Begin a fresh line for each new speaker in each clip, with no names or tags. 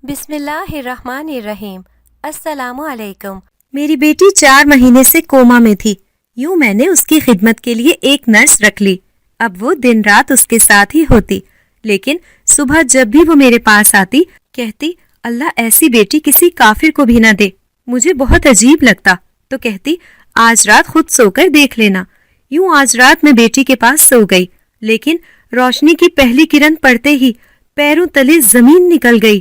بسم اللہ الرحمن الرحیم۔ السلام علیکم۔
میری بیٹی 4 مہینے سے کوما میں تھی۔ یوں میں نے اس کی خدمت کے لیے ایک نرس رکھ لی۔ اب وہ دن رات اس کے ساتھ ہی ہوتی، لیکن صبح جب بھی وہ میرے پاس آتی کہتی اللہ ایسی بیٹی کسی کافر کو بھی نہ دے۔ مجھے بہت عجیب لگتا تو کہتی آج رات خود سو کر دیکھ لینا۔ یوں آج رات میں بیٹی کے پاس سو گئی، لیکن روشنی کی پہلی کرن پڑتے ہی پیروں تلے زمین نکل گئی۔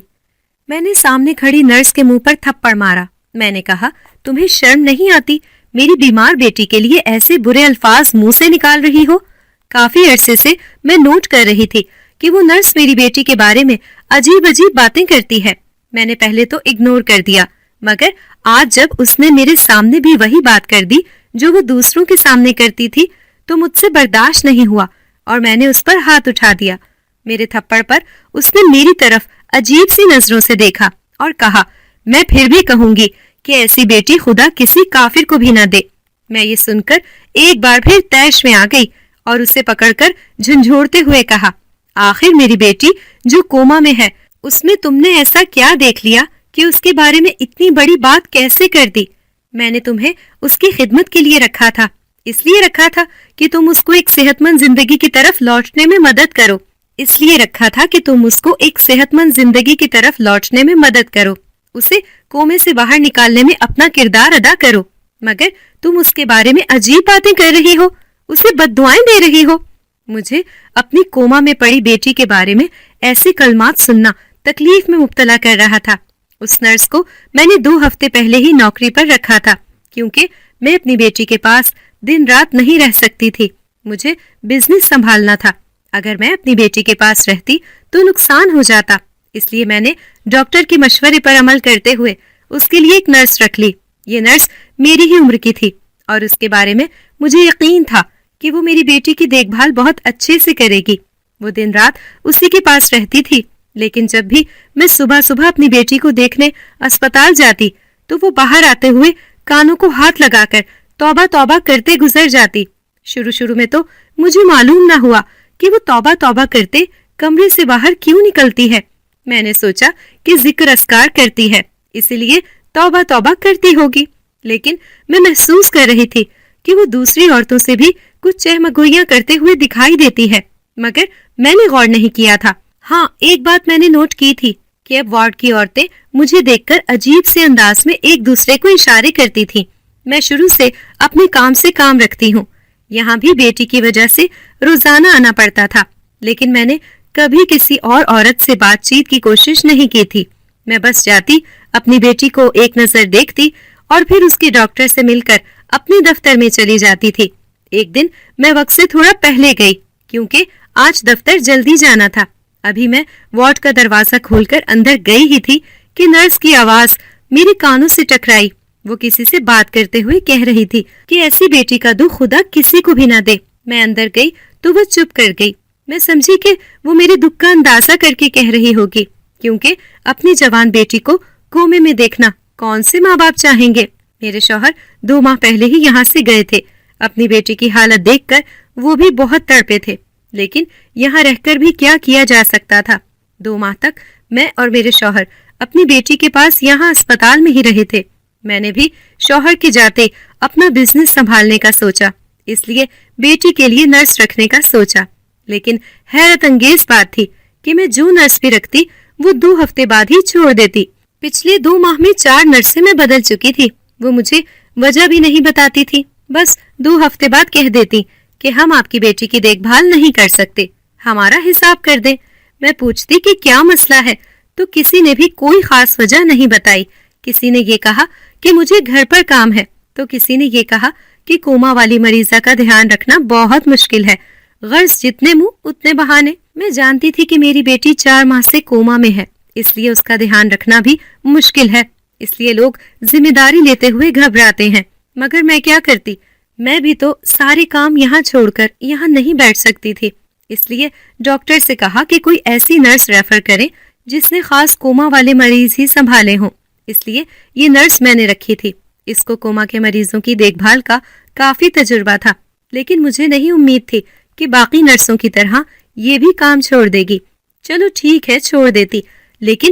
میں نے سامنے کھڑی نرس کے منہ پر تھپڑ مارا۔ میں نے کہا تمہیں شرم نہیں آتی میری بیمار بیٹی کے لیے ایسے برے الفاظ منہ سے نکال رہی ہو؟ کافی عرصے سے میں نوٹ کر رہی تھی کہ وہ نرس میری بیٹی کے بارے میں عجیب عجیب باتیں کرتی ہے۔ میں نے پہلے تو اگنور کر دیا، مگر آج جب اس نے میرے سامنے بھی وہی بات کر دی جو وہ دوسروں کے سامنے کرتی تھی تو مجھ سے برداشت نہیں ہوا اور میں نے اس پر ہاتھ اٹھا دیا۔ میرے تھپڑ پر اس نے میری طرف عجیب سی نظروں سے دیکھا اور کہا میں پھر بھی کہوں گی کہ ایسی بیٹی خدا کسی کافر کو بھی نہ دے۔ میں یہ سن کر ایک بار پھر طیش میں آ گئی اور اسے پکڑ کر جھنجھوڑتے ہوئے کہا آخر میری بیٹی جو کوما میں ہے اس میں تم نے ایسا کیا دیکھ لیا کہ اس کے بارے میں اتنی بڑی بات کیسے کر دی؟ میں نے تمہیں اس کی خدمت کے لیے رکھا تھا، اس لیے رکھا تھا کہ تم اس کو ایک صحت مند زندگی کی طرف لوٹنے میں مدد کرو، اس لیے رکھا تھا کہ تم اس کو ایک صحت مند زندگی کی طرف لوٹنے میں مدد کرو، اسے کومے سے باہر نکالنے میں اپنا کردار ادا کرو، مگر تم اس کے بارے میں عجیب باتیں کر رہی ہو، اسے بد دعائیں دے رہی ہو۔ مجھے اپنی کوما میں پڑی بیٹی کے بارے میں ایسے کلمات سننا تکلیف میں مبتلا کر رہا تھا۔ اس نرس کو میں نے 2 ہفتے پہلے ہی نوکری پر رکھا تھا، کیونکہ میں اپنی بیٹی کے پاس دن رات نہیں رہ سکتی تھی، مجھے بزنس سنبھالنا تھا۔ اگر میں اپنی بیٹی کے پاس رہتی تو نقصان ہو جاتا، اس لیے میں نے ڈاکٹر کے مشورے پر عمل کرتے ہوئے اس کے لیے ایک نرس رکھ لی۔ یہ نرس میری ہی عمر کی تھی اور اس کے بارے میں مجھے یقین تھا کہ وہ میری بیٹی کی دیکھ بھال بہت اچھے سے کرے گی۔ وہ دن رات اسی کے پاس رہتی تھی، لیکن جب بھی میں صبح صبح اپنی بیٹی کو دیکھنے اسپتال جاتی تو وہ باہر آتے ہوئے کانوں کو ہاتھ لگا کر توبہ توبہ کرتے گزر جاتی۔ شروع میں تو مجھے معلوم نہ ہوا کہ وہ توبہ توبہ کرتے کمرے سے باہر کیوں نکلتی ہے۔ میں نے سوچا کہ ذکر اذکار کرتی ہے، اسی لیے توبہ توبہ کرتی ہوگی، لیکن میں محسوس کر رہی تھی کہ وہ دوسری عورتوں سے بھی کچھ چہمگوئیاں کرتے ہوئے دکھائی دیتی ہے، مگر میں نے غور نہیں کیا تھا۔ ہاں، ایک بات میں نے نوٹ کی تھی کہ اب وارڈ کی عورتیں مجھے دیکھ کر عجیب سے انداز میں ایک دوسرے کو اشارے کرتی تھیں۔ میں شروع سے اپنے کام سے کام رکھتی ہوں، یہاں بھی بیٹی کی وجہ سے روزانہ آنا پڑتا تھا، لیکن میں نے کبھی کسی اور عورت سے بات چیت کی کوشش نہیں کی تھی۔ میں بس جاتی، اپنی بیٹی کو ایک نظر دیکھتی اور پھر اس کے ڈاکٹر سے مل کر اپنے دفتر میں چلی جاتی تھی۔ ایک دن میں وقت سے تھوڑا پہلے گئی کیونکہ آج دفتر جلدی جانا تھا۔ ابھی میں وارڈ کا دروازہ کھول کر اندر گئی ہی تھی کہ نرس کی آواز میرے کانوں سے ٹکرائی۔ وہ کسی سے بات کرتے ہوئے کہہ رہی تھی کہ ایسی بیٹی کا دکھ خدا کسی کو بھی نہ دے۔ میں اندر گئی تو وہ چپ کر گئی۔ میں سمجھی کہ وہ میرے دکھ کا اندازہ کر کے کہہ رہی ہوگی، کیونکہ اپنی جوان بیٹی کو کومے میں دیکھنا کون سے ماں باپ چاہیں گے۔ میرے شوہر 2 ماہ پہلے ہی یہاں سے گئے تھے۔ اپنی بیٹی کی حالت دیکھ کر وہ بھی بہت تڑپے تھے، لیکن یہاں رہ کر بھی کیا کیا جا سکتا تھا۔ 2 ماہ تک میں اور میرے شوہر اپنی بیٹی کے پاس یہاں اسپتال میں ہی رہے تھے۔ میں نے بھی شوہر کے جاتے اپنا بزنس سنبھالنے کا سوچا، اس لیے بیٹی کے لیے نرس رکھنے کا سوچا، لیکن حیرت انگیز بات تھی کہ میں جو نرس بھی رکھتی وہ 2 ہفتے بعد ہی چھوڑ دیتی۔ پچھلے 2 ماہ میں 4 نرسیں میں بدل چکی تھی۔ وہ مجھے وجہ بھی نہیں بتاتی تھی، بس 2 ہفتے بعد کہہ دیتی کہ ہم آپ کی بیٹی کی دیکھ بھال نہیں کر سکتے، ہمارا حساب کر دیں۔ میں پوچھتی کہ کیا مسئلہ ہے تو کسی نے بھی کوئی خاص وجہ نہیں بتائی۔ کسی نے یہ کہا کہ مجھے گھر پر کام ہے تو کسی نے یہ کہا کہ کوما والی مریضہ کا دھیان رکھنا بہت مشکل ہے۔ غرض جتنے منہ اتنے بہانے۔ میں جانتی تھی کہ میری بیٹی 4 ماہ سے کوما میں ہے، اس لیے اس کا دھیان رکھنا بھی مشکل ہے، اس لیے لوگ ذمہ داری لیتے ہوئے گھبراتے ہیں، مگر میں کیا کرتی؟ میں بھی تو سارے کام یہاں چھوڑ کر یہاں نہیں بیٹھ سکتی تھی، اس لیے ڈاکٹر سے کہا کہ کوئی ایسی نرس ریفر کریں جس نے خاص کوما والے مریض ہی سنبھالے ہوں۔ اس لیے یہ نرس میں نے رکھی تھی۔ اس کو کوما کے مریضوں کی دیکھ بھال کا کافی تجربہ تھا، لیکن مجھے نہیں امید تھی کہ باقی نرسوں کی طرح یہ بھی کام چھوڑ دے گی۔ چلو ٹھیک ہے، چھوڑ دیتی، لیکن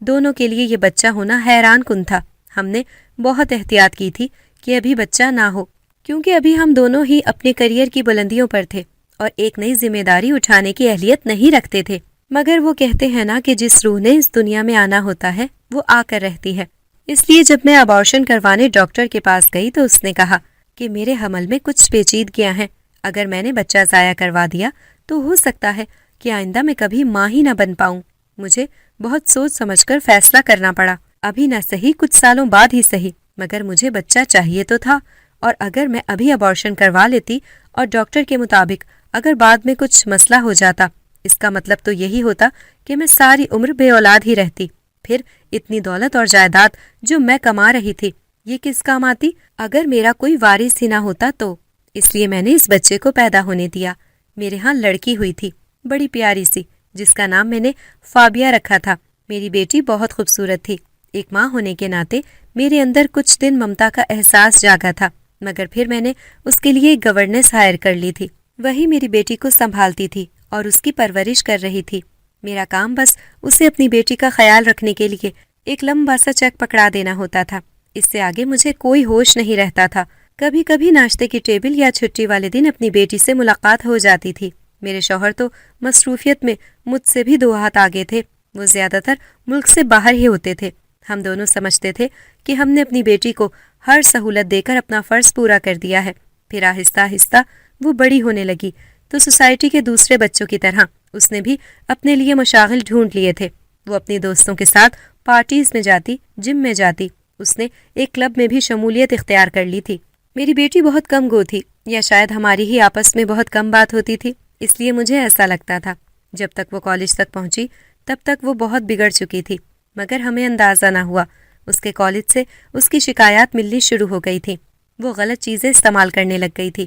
دونوں کے لیے یہ بچہ ہونا حیران کن تھا۔ ہم نے بہت احتیاط کی تھی کہ ابھی بچہ نہ ہو، کیونکہ ابھی ہم دونوں ہی اپنے کیریئر کی بلندیوں پر تھے اور ایک نئی ذمہ داری اٹھانے کی اہلیت نہیں رکھتے تھے۔ مگر وہ کہتے ہیں نا کہ جس روح نے اس دنیا میں آنا ہوتا ہے وہ آ کر رہتی ہے۔ اس لیے جب میں ابارشن کروانے ڈاکٹر کے پاس گئی تو اس نے کہا کہ میرے حمل میں کچھ پیچیدگیاں ہیں، اگر میں نے بچہ ضائع کروا دیا تو ہو سکتا ہے کہ آئندہ میں کبھی ماں ہی نہ بن پاؤں۔ مجھے بہت سوچ سمجھ کر فیصلہ کرنا پڑا، ابھی نہ صحیح کچھ سالوں بعد ہی صحیح، مگر مجھے بچہ چاہیے تو تھا، اور اگر میں ابھی ابارشن کروا لیتی اور ڈاکٹر کے مطابق اگر بعد میں کچھ مسئلہ ہو جاتا، اس کا مطلب تو یہی ہوتا کہ میں ساری عمر بے اولاد ہی رہتی۔ پھر اتنی دولت اور جائیداد جو میں کما رہی تھی یہ کس کام آتی اگر میرا کوئی وارث ہی نہ ہوتا تو؟ اس لیے میں نے اس بچے کو پیدا ہونے دیا۔ میرے ہاں لڑکی ہوئی تھی، بڑی پیاری سی، جس کا نام میں نے فابیا رکھا تھا۔ میری بیٹی بہت خوبصورت تھی۔ ایک ماں ہونے کے ناطے میرے اندر کچھ دن ممتا کا احساس جاگا تھا، مگر پھر میں نے اس کے لیے ایک گورننس ہائر کر لی تھی۔ وہی میری بیٹی کو سنبھالتی تھی اور اس کی پرورش کر رہی تھی۔ میرا کام بس اسے اپنی بیٹی کا خیال رکھنے کے لیے ایک لمبا سا چیک پکڑا دینا ہوتا تھا، اس سے آگے مجھے کوئی ہوش نہیں رہتا تھا۔ کبھی کبھی ناشتے کی ٹیبل یا چھٹی والے دن اپنی بیٹی سے ملاقات ہو جاتی تھی۔ میرے شوہر تو مصروفیت میں مجھ سے بھی 2 ہاتھ آگے تھے، وہ زیادہ تر ملک سے باہر ہی ہوتے تھے۔ ہم دونوں سمجھتے تھے کہ ہم نے اپنی بیٹی کو ہر سہولت دے کر اپنا فرض پورا کر دیا ہے۔ پھر آہستہ آہستہ وہ بڑی ہونے لگی تو سوسائٹی کے دوسرے بچوں کی طرح اس نے بھی اپنے لیے مشاغل ڈھونڈ لیے تھے۔ وہ اپنی دوستوں کے ساتھ پارٹیز میں جاتی، جم میں جاتی، اس نے ایک کلب میں بھی شمولیت اختیار کر لی تھی۔ میری بیٹی بہت کم گو تھی، یا شاید ہماری ہی آپس میں بہت کم بات ہوتی تھی، اس لیے مجھے ایسا لگتا تھا۔ جب تک وہ کالج تک پہنچی تب تک وہ بہت بگڑ چکی تھی، مگر ہمیں اندازہ نہ ہوا۔ اس کے کالج سے اس کی شکایات ملنی شروع ہو گئی تھی، وہ غلط چیزیں استعمال کرنے لگ گئی تھی۔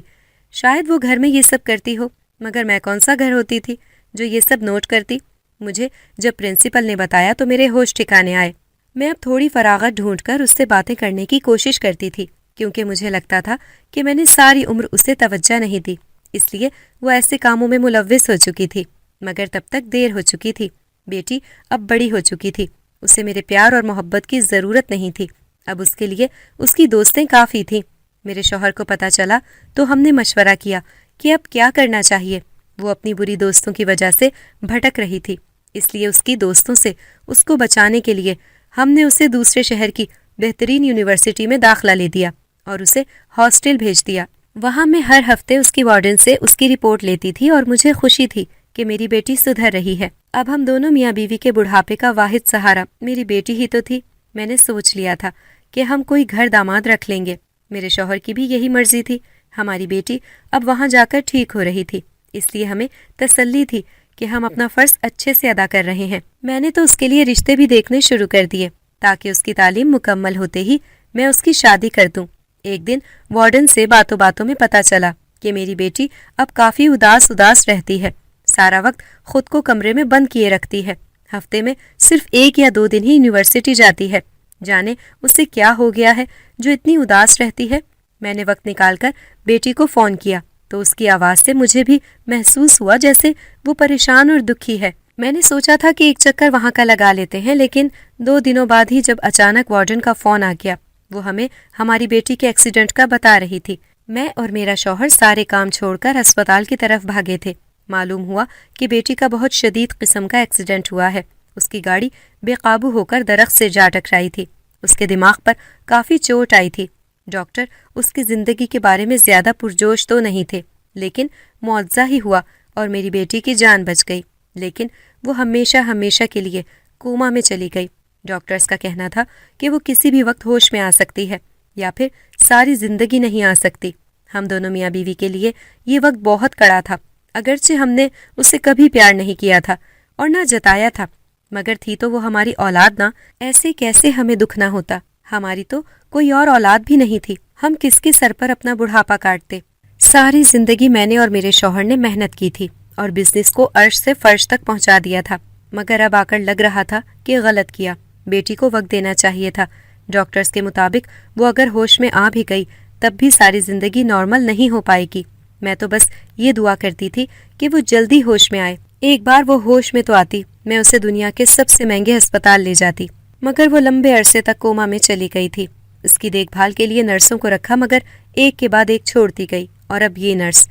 شاید وہ گھر میں یہ سب کرتی ہو، مگر میں کون سا گھر ہوتی تھی جو یہ سب نوٹ کرتی؟ مجھے جب پرنسپل نے بتایا تو میرے ہوش ٹھکانے آئے۔ میں اب تھوڑی فراغت ڈھونڈ کر اس سے باتیں کرنے کی کوشش کرتی تھی، کیونکہ مجھے لگتا تھا کہ میں نے ساری عمر اسے توجہ نہیں دی، اس لیے وہ ایسے کاموں میں ملوث ہو چکی تھی، مگر تب تک دیر ہو چکی تھی۔ بیٹی اب بڑی ہو چکی تھی، اسے میرے پیار اور محبت کی ضرورت نہیں تھی، اب اس کے لیے اس کی دوستیں کافی تھیں۔ میرے شوہر کو پتہ چلا تو ہم نے مشورہ کیا کہ اب کیا کرنا چاہیے۔ وہ اپنی بری دوستوں کی وجہ سے بھٹک رہی تھی، اس لیے اس کی دوستوں سے اس کو بچانے کے لیے ہم نے اسے دوسرے شہر کی بہترین یونیورسٹی میں داخلہ لے دیا اور اسے ہاسٹل بھیج دیا۔ وہاں میں ہر ہفتے اس کی وارڈن سے اس کی رپورٹ لیتی تھی اور مجھے خوشی تھی کہ میری بیٹی سدھر رہی ہے۔ اب ہم دونوں میاں بیوی کے بڑھاپے کا واحد سہارا میری بیٹی ہی تو تھی۔ میں نے سوچ لیا تھا کہ ہم کوئی گھر داماد رکھ لیں گے۔ میرے شوہر کی بھی یہی مرضی تھی۔ ہماری بیٹی اب وہاں جا کر ٹھیک ہو رہی تھی، اس لیے ہمیں تسلی تھی کہ ہم اپنا فرض اچھے سے ادا کر رہے ہیں۔ میں نے تو اس کے لیے رشتے بھی دیکھنے شروع کر دیے تاکہ اس کی تعلیم مکمل ہوتے ہی میں اس کی شادی کر دوں۔ ایک دن وارڈن سے باتوں باتوں میں پتہ چلا کہ میری بیٹی اب کافی اداس رہتی ہے، سارا وقت خود کو کمرے میں بند کیے رکھتی ہے، ہفتے میں صرف 1 یا 2 دن ہی یونیورسٹی جاتی ہے۔ جانے اس سے کیا ہو گیا ہے جو اتنی اداس رہتی ہے۔ میں نے وقت نکال کر بیٹی کو فون کیا تو اس کی آواز سے مجھے بھی محسوس ہوا جیسے وہ پریشان اور دکھی ہے۔ میں نے سوچا تھا کہ ایک چکر وہاں کا لگا لیتے ہیں، لیکن 2 دنوں بعد ہی جب اچانک وارڈن کا فون آ گیا، وہ ہمیں ہماری بیٹی کے ایکسیڈنٹ کا بتا رہی تھی۔ میں اور میرا شوہر سارے کام چھوڑ کر اسپتال کی طرف بھاگے تھے۔ معلوم ہوا کہ بیٹی کا بہت شدید قسم کا ایکسیڈنٹ ہوا ہے۔ اس کی گاڑی بے قابو ہو کر درخت سے جا ٹکرائی تھی، اس کے دماغ پر کافی چوٹ آئی تھی۔ ڈاکٹر اس کی زندگی کے بارے میں زیادہ پرجوش تو نہیں تھے، لیکن معجزہ ہی ہوا اور میری بیٹی کی جان بچ گئی، لیکن وہ ہمیشہ کے لیے کوما میں چلی گئی۔ ڈاکٹرز کا کہنا تھا کہ وہ کسی بھی وقت ہوش میں آ سکتی ہے یا پھر ساری زندگی نہیں آ سکتی۔ ہم دونوں میاں بیوی کے لیے یہ وقت بہت کڑا تھا، اگرچہ ہم نے اس سے کبھی پیار نہیں کیا تھا اور نہ جتایا تھا، مگر تھی تو وہ ہماری اولاد نہ، ایسے کیسے ہمیں دکھ نہ ہوتا؟ ہماری تو کوئی اور اولاد بھی نہیں تھی، ہم کس کے سر پر اپنا بڑھاپا کاٹتے؟ ساری زندگی میں نے اور میرے شوہر نے محنت کی تھی اور بزنس کو عرش سے فرش تک پہنچا دیا تھا، مگر اب آ کر لگ رہا تھا کہ غلط کیا، بیٹی کو وقت دینا چاہیے تھا۔ ڈاکٹرز کے مطابق وہ اگر ہوش میں آ بھی گئی تب بھی ساری زندگی نارمل نہیں ہو پائے گی۔ میں تو بس یہ دعا کرتی تھی کہ وہ جلدی ہوش میں آئے ایک بار وہ ہوش میں تو آتی، میں اسے دنیا کے سب سے مہنگے ہسپتال لے جاتی، مگر وہ لمبے عرصے تک کوما میں چلی گئی تھی۔ اس کی دیکھ بھال کے لیے نرسوں کو رکھا، مگر ایک کے بعد ایک چھوڑتی گئی، اور اب یہ نرس۔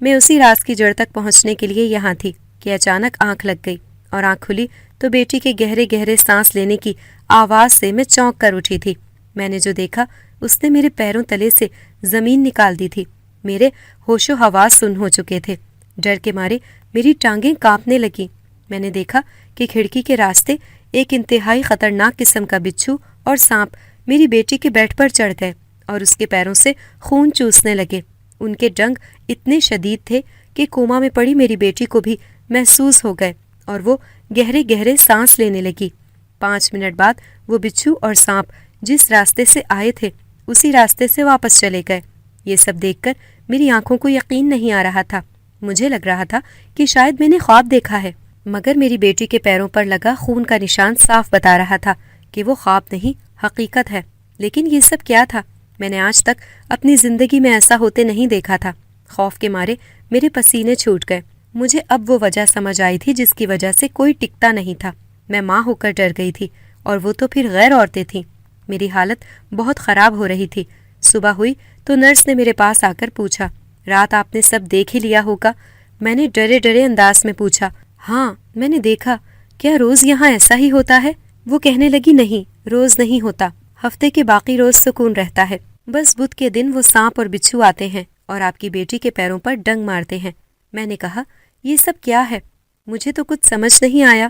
میں اسی راز کی جڑ تک پہنچنے کے لیے یہاں تھی کہ اچانک آنکھ لگ گئی، اور آنکھ کھلی تو بیٹی کے گہرے گہرے سانس لینے کی آواز سے میں چونک کر اٹھی تھی۔ میں نے جو دیکھا اس نے میرے پیروں تلے سے زمین نکال دی تھی۔ میرے ہوش و حواس سن ہو چکے تھے۔ ڈر کے مارے میری ٹانگیں کانپنے لگیں۔ میں نے دیکھا کہ کھڑکی کے راستے ایک انتہائی خطرناک قسم کا بچھو اور سانپ میری بیٹی کے بیڈ پر چڑھ گئے اور اس کے پیروں سے خون چوسنے لگے۔ ان کے ڈنگ اتنے شدید تھے کہ کوما میں پڑی میری بیٹی کو بھی محسوس ہو گئے، اور وہ گہرے گہرے سانس لینے لگی۔ 5 منٹ بعد وہ بچھو اور سانپ جس راستے سے آئے تھے اسی راستے سے واپس چلے گئے۔ یہ سب دیکھ کر میری آنکھوں کو یقین نہیں آ رہا تھا۔ مجھے لگ رہا تھا کہ شاید میں نے خواب دیکھا ہے، مگر میری بیٹی کے پیروں پر لگا خون کا نشان صاف بتا رہا تھا کہ وہ خواب نہیں، حقیقت ہے۔ لیکن یہ سب کیا تھا؟ میں نے آج تک اپنی زندگی میں ایسا ہوتے نہیں دیکھا تھا۔ خوف کے مارے میرے پسینے چھوٹ گئے۔ مجھے اب وہ وجہ سمجھ آئی تھی جس کی وجہ سے کوئی ٹکتا نہیں تھا۔ میں ماں ہو کر ڈر گئی تھی، اور وہ تو پھر غیر عورتیں تھیں۔ میری حالت بہت خراب ہو رہی تھی۔ صبح ہوئی تو نرس نے میرے پاس آ کر پوچھا، رات آپ نے سب دیکھ ہی لیا ہوگا؟ میں نے ڈرے ڈرے انداز میں پوچھا، ہاں میں نے دیکھا۔ کیا روز یہاں ایسا ہی ہوتا ہے؟ وہ کہنے لگی، نہیں، روز نہیں ہوتا، ہفتے کے باقی روز سکون رہتا ہے، بس بدھ کے دن وہ سانپ اور بچھو آتے ہیں اور آپ کی بیٹی کے پیروں پر ڈنگ مارتے ہیں۔ میں نے کہا، یہ سب کیا ہے؟ مجھے تو کچھ سمجھ نہیں آیا۔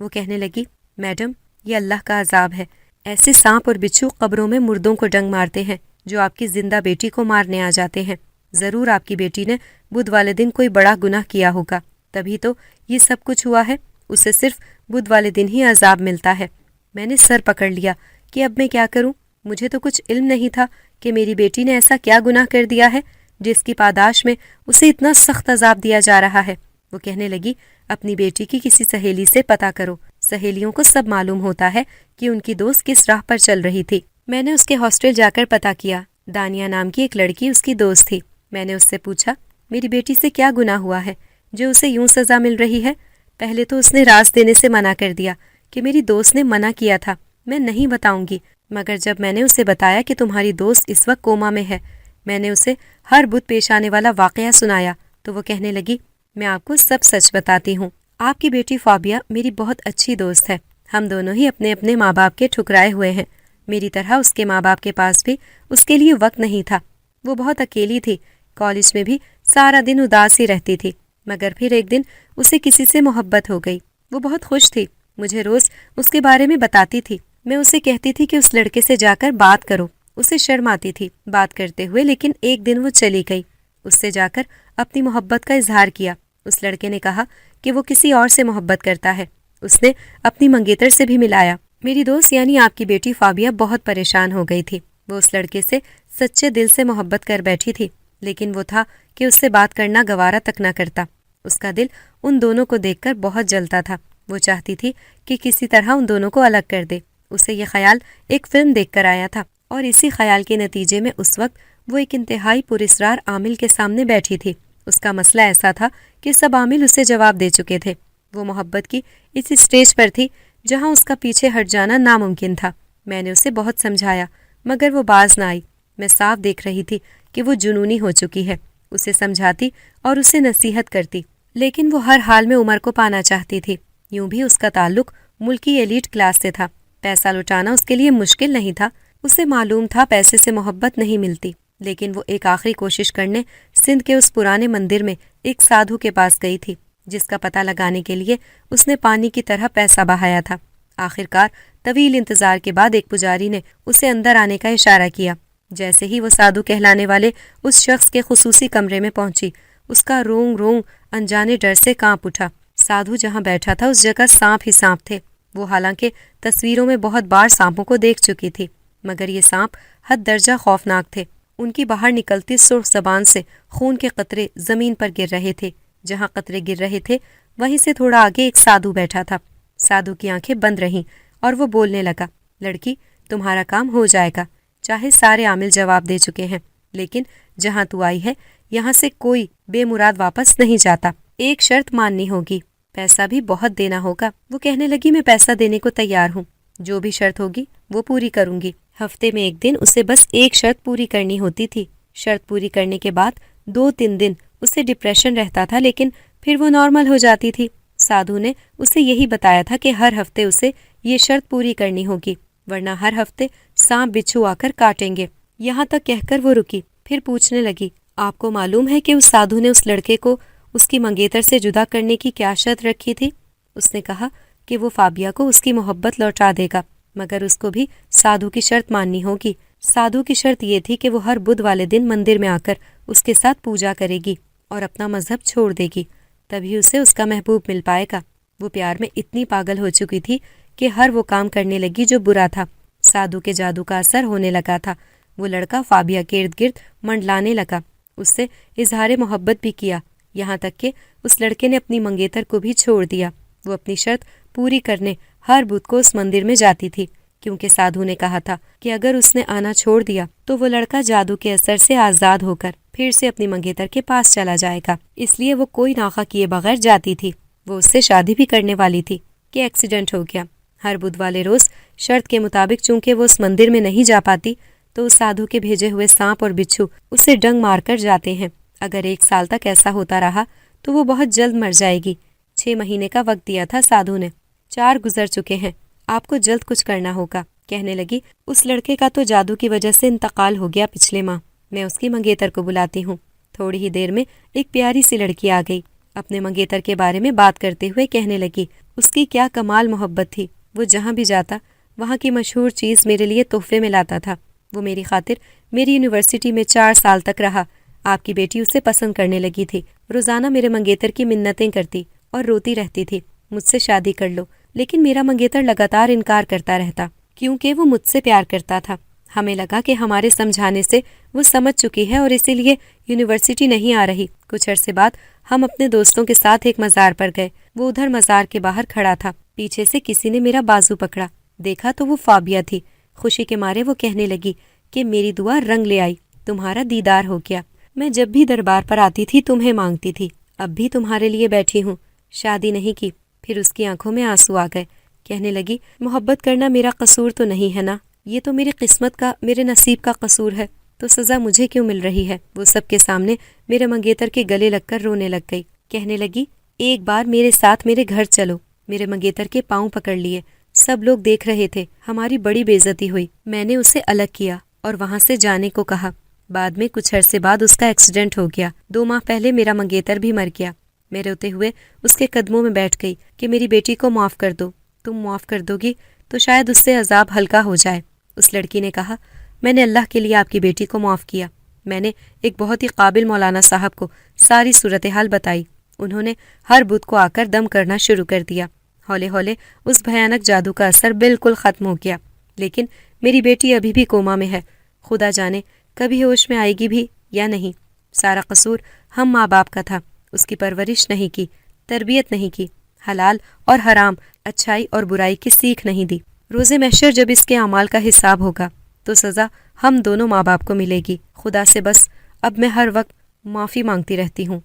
وہ کہنے لگی، میڈم یہ اللہ کا عذاب ہے۔ ایسے سانپ اور بچھو قبروں میں مردوں کو ڈنگ مارتے ہیں جو آپ کی زندہ بیٹی کو مارنے آ جاتے ہیں۔ ضرور آپ کی بیٹی نے بدھ والے دن کوئی بڑا گناہ کیا ہوگا، تبھی تو یہ سب کچھ ہوا ہے۔ اسے صرف بدھ والے دن ہی عذاب ملتا ہے۔ میں نے سر پکڑ لیا کہ اب میں کیا کروں؟ مجھے تو کچھ علم نہیں تھا کہ میری بیٹی نے ایسا کیا گناہ کر دیا ہے جس کی پاداش میں اسے اتنا سخت عذاب دیا جا رہا ہے۔ وہ کہنے لگی، اپنی بیٹی کی کسی سہیلی سے پتہ کرو۔ سہیلیوں کو سب معلوم ہوتا ہے کہ ان کی دوست کس راہ پر چل رہی تھی۔ میں نے اس کے ہاسٹل جا کر پتہ کیا۔ دانیہ نام کی ایک لڑکی اس کی دوست تھی۔ میں نے اس سے پوچھا، میری بیٹی سے کیا گناہ ہوا ہے جو اسے یوں سزا مل رہی ہے؟ پہلے تو اس نے راز دینے سے منع کر دیا کہ میری دوست نے منع کیا تھا، میں نہیں بتاؤں گی۔ مگر جب میں نے اسے بتایا کہ تمہاری دوست اس وقت کوما میں ہے، میں نے اسے ہر بدھ پیش آنے والا واقعہ سنایا، تو وہ کہنے لگی، میں آپ کو سب سچ بتاتی ہوں۔ آپ کی بیٹی فابیا میری بہت اچھی دوست ہے۔ ہم دونوں ہی اپنے اپنے ماں باپ کے ٹھکرائے ہوئے ہیں۔ میری طرح اس کے ماں باپ کے پاس بھی اس کے لیے وقت نہیں تھا۔ وہ بہت اکیلی تھی، کالج میں بھی سارا دن اداس ہی رہتی تھی۔ مگر پھر ایک دن اسے کسی سے محبت ہو گئی۔ وہ بہت خوش تھی، مجھے روز اس کے بارے میں بتاتی تھی۔ میں اسے کہتی تھی کہ اس لڑکے سے جا کر بات کرو۔ اسے شرم آتی تھی بات کرتے ہوئے، لیکن ایک دن وہ چلی گئی۔ اس سے جا کر اپنی محبت کا اظہار کیا۔ اس لڑکے نے کہا کہ وہ کسی اور سے محبت کرتا ہے۔ اس نے اپنی منگیتر سے بھی ملایا۔ میری دوست یعنی آپ کی بیٹی فابیا بہت پریشان ہو گئی تھی۔ وہ اس لڑکے سے سچے دل سے محبت کر بیٹھی تھی، لیکن وہ تھا کہ اس سے بات کرنا گوارا تک نہ کرتا۔ اس کا دل ان دونوں کو دیکھ کر بہت جلتا تھا۔ وہ چاہتی تھی کہ کسی طرح ان دونوں کو الگ کر دے۔ اسے یہ خیال ایک فلم دیکھ کر آیا تھا، اور اسی خیال کے نتیجے میں اس وقت وہ ایک انتہائی پراسرار عامل کے سامنے بیٹھی تھی۔ اس کا مسئلہ ایسا تھا کہ سب عامل اسے جواب دے چکے تھے۔ وہ محبت کی اس اسٹیج پر تھی جہاں اس کا پیچھے ہٹ جانا ناممکن تھا۔ میں نے اسے بہت سمجھایا، مگر وہ باز نہ آئی۔ میں صاف دیکھ رہی تھی کہ وہ جنونی ہو چکی ہے۔ اسے سمجھاتی اور اسے نصیحت کرتی، لیکن وہ ہر حال میں عمر کو پانا چاہتی تھی۔ یوں بھی اس کا تعلق ملکی ایلیٹ کلاس سے تھا۔ پیسہ لٹانا اس کے لیے مشکل نہیں تھا۔ اسے معلوم تھا پیسے سے محبت نہیں ملتی، لیکن وہ ایک آخری کوشش کرنے سندھ کے اس پرانے مندر میں ایک سادھو کے پاس گئی تھی، جس کا پتہ لگانے کے لیے اس نے پانی کی طرح پیسہ بہایا تھا۔ آخرکار طویل انتظار کے بعد ایک پجاری نے اسے اندر آنے کا اشارہ کیا۔ جیسے ہی وہ سادھو کہلانے والے اس شخص کے خصوصی کمرے میں پہنچی، اس کا رونگ رونگ انجانے ڈر سے کانپ اٹھا۔ سادھو جہاں بیٹھا تھا اس جگہ سانپ ہی سانپ تھے۔ وہ حالانکہ تصویروں میں بہت بار سانپوں کو دیکھ چکی تھی، مگر یہ سانپ حد درجہ خوفناک تھے۔ ان کی باہر نکلتی سرخ زبان سے خون کے قطرے زمین پر گر رہے تھے۔ جہاں قطرے گر رہے تھے وہیں سے تھوڑا آگے ایک سادھو بیٹھا تھا۔ سادھو کی آنکھیں بند رہیں اور وہ بولنے لگا، لڑکی تمہارا کام ہو جائے گا، چاہے سارے عامل جواب دے چکے ہیں، لیکن جہاں تو آئی ہے یہاں سے کوئی بے مراد واپس نہیں جاتا۔ ایک شرط ماننی ہوگی۔ پیسہ بھی بہت دینا ہوگا۔ وہ کہنے لگی میں پیسہ دینے کو تیار ہوں، جو بھی شرط ہوگی وہ پوری کروں گی۔ ہفتے میں ایک دن اسے بس ایک شرط پوری کرنی ہوتی تھی۔ شرط پوری کرنے کے بعد 2-3 دن اسے ڈپریشن رہتا تھا، لیکن پھر وہ نارمل ہو جاتی تھی۔ سادھو نے اسے یہی بتایا تھا کہ ہر ہفتے اسے یہ شرط پوری کرنی ہوگی، ورنہ ہر ہفتے سانپ بچھو آ کر کاٹیں گے۔ یہاں تک کہہ کر وہ رکی، پھر پوچھنے لگی، آپ کو معلوم ہے کہ اس سادھو نے اس لڑکے کو اس کی منگیتر سے جدا کرنے کی کیا شرط رکھی تھی؟ اس نے کہا کہ وہ فابیا کو اس کی محبت لوٹا دے گا، مگر اس کو بھی سادھو کی شرط ماننی ہوگی۔ سادھو کی شرط یہ تھی کہ وہ ہر بدھ والے دن مندر میں آ کر اس کے ساتھ پوجا کرے گی اور اپنا مذہب چھوڑ دے گی، تبھی اسے اس کا محبوب مل پائے گا۔ وہ پیار میں اتنی پاگل ہو چکی تھی کہ ہر وہ کام کرنے لگی جو برا تھا۔ سادھو کے جادو کا اثر ہونے لگا تھا۔ وہ لڑکا فابیا کے ارد گرد منڈلانے لگا، اس سے اظہار محبت بھی کیا، یہاں تک کہ اس لڑکے نے اپنی منگیتر کو بھی چھوڑ دیا۔ وہ اپنی شرط پوری کرنے ہر بدھ کو اس مندر میں جاتی تھی، کیونکہ سادھو نے کہا تھا کہ اگر اس نے آنا چھوڑ دیا تو وہ لڑکا جادو کے اثر سے آزاد ہو کر پھر سے اپنی منگیتر کے پاس چلا جائے گا۔ اس لیے وہ کوئی ناغہ کیے بغیر جاتی تھی۔ وہ اس سے شادی بھی کرنے والی تھی کہ ایکسیڈنٹ ہو گیا۔ ہر بدھ والے روز شرط کے مطابق چونکہ وہ اس مندر میں نہیں جا پاتی تو اس سادھو کے بھیجے ہوئے سانپ اور بچھو اسے ڈنگ مار کر جاتے ہیں۔ اگر 1 سال تک ایسا ہوتا رہا تو وہ بہت جلد مر جائے گی۔ 6 مہینے کا وقت دیا تھا سادھو نے، 4 گزر چکے ہیں، آپ کو جلد کچھ کرنا ہوگا۔ کہنے لگی، اس لڑکے کا تو جادو کی وجہ سے انتقال ہو گیا پچھلے ماہ، میں اس کی منگیتر کو بلاتی ہوں۔ تھوڑی ہی دیر میں ایک پیاری سی لڑکی آ گئی، اپنے منگیتر کے بارے میں بات کرتے ہوئے کہنے لگی، اس کی کیا کمال محبت تھی، وہ جہاں بھی جاتا وہاں کی مشہور چیز میرے لیے تحفے میں لاتا تھا۔ وہ میری خاطر میری یونیورسٹی میں 4 سال تک رہا۔ آپ کی بیٹی اسے پسند کرنے لگی تھی، روزانہ میرے منگیتر کی منتیں کرتی اور روتی رہتی تھی، مجھ سے شادی کر لو، لیکن میرا منگیتر لگاتار انکار کرتا رہتا کیونکہ وہ مجھ سے پیار کرتا تھا۔ ہمیں لگا کہ ہمارے سمجھانے سے وہ سمجھ چکی ہے اور اسی لیے یونیورسٹی نہیں آ رہی۔ کچھ عرصے بعد ہم اپنے دوستوں کے ساتھ ایک مزار پر گئے۔ وہ ادھر مزار کے باہر کھڑا تھا، پیچھے سے کسی نے میرا بازو پکڑا، دیکھا تو وہ فابیا تھی۔ خوشی کے مارے وہ کہنے لگی کہ میری دعا رنگ لے آئی، تمہارا دیدار ہو گیا۔ میں جب بھی دربار پر آتی تھی تمہیں مانگتی تھی، اب بھی تمہارے لیے بیٹھی ہوں، شادی نہیں کی۔ پھر اس کی آنکھوں میں آنسو آ گئے، کہنے لگی، محبت کرنا میرا قصور تو نہیں ہے نا، یہ تو میری قسمت کا، میرے نصیب کا قصور ہے، تو سزا مجھے کیوں مل رہی ہے؟ وہ سب کے سامنے میرے منگیتر کے گلے لگ کر رونے لگ گئی، کہنے لگی، ایک بار میرے ساتھ میرے گھر چلو۔ میرے منگیتر کے پاؤں پکڑ لیے، سب لوگ دیکھ رہے تھے، ہماری بڑی بے عزتی ہوئی۔ میں نے اسے الگ کیا اور وہاں سے جانے کو کہا۔ بعد میں کچھ عرصے بعد اس کا ایکسیڈنٹ ہو گیا۔ 2 ماہ پہلے میرا منگیتر بھی مر گیا۔ میں روتے ہوئے اس کے قدموں میں بیٹھ گئی کہ میری بیٹی کو معاف کر دو، تم معاف کر دو گی تو شاید اس سے عذاب ہلکا ہو جائے۔ اس لڑکی نے کہا، میں نے اللہ کے لیے آپ کی بیٹی کو معاف کیا۔ میں نے ایک بہت ہی قابل مولانا صاحب کو ساری صورتحال بتائی، انہوں نے ہر بدھ کو آ کر دم کرنا شروع کر دیا۔ ہولے ہولے اس بھیانک جادو کا اثر بالکل ختم ہو گیا، لیکن میری بیٹی ابھی بھی کوما میں ہے، خدا جانے کبھی ہوش میں آئے گی بھی یا نہیں۔ سارا قصور ہم ماں باپ کا تھا، اس کی پرورش نہیں کی، تربیت نہیں کی، حلال اور حرام، اچھائی اور برائی کی سیکھ نہیں دی۔ روز محشر جب اس کے اعمال کا حساب ہوگا تو سزا ہم دونوں ماں باپ کو ملے گی۔ خدا سے بس اب میں ہر وقت معافی مانگتی رہتی ہوں۔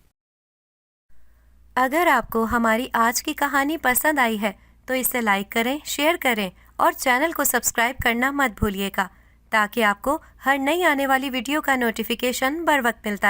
اگر آپ کو ہماری آج کی کہانی پسند آئی ہے تو اسے لائک کریں، شیئر کریں اور چینل کو سبسکرائب کرنا مت بھولیے گا، تاکہ آپ کو ہر نئی آنے والی ویڈیو کا نوٹیفیکیشن بر وقت ملتا رہے۔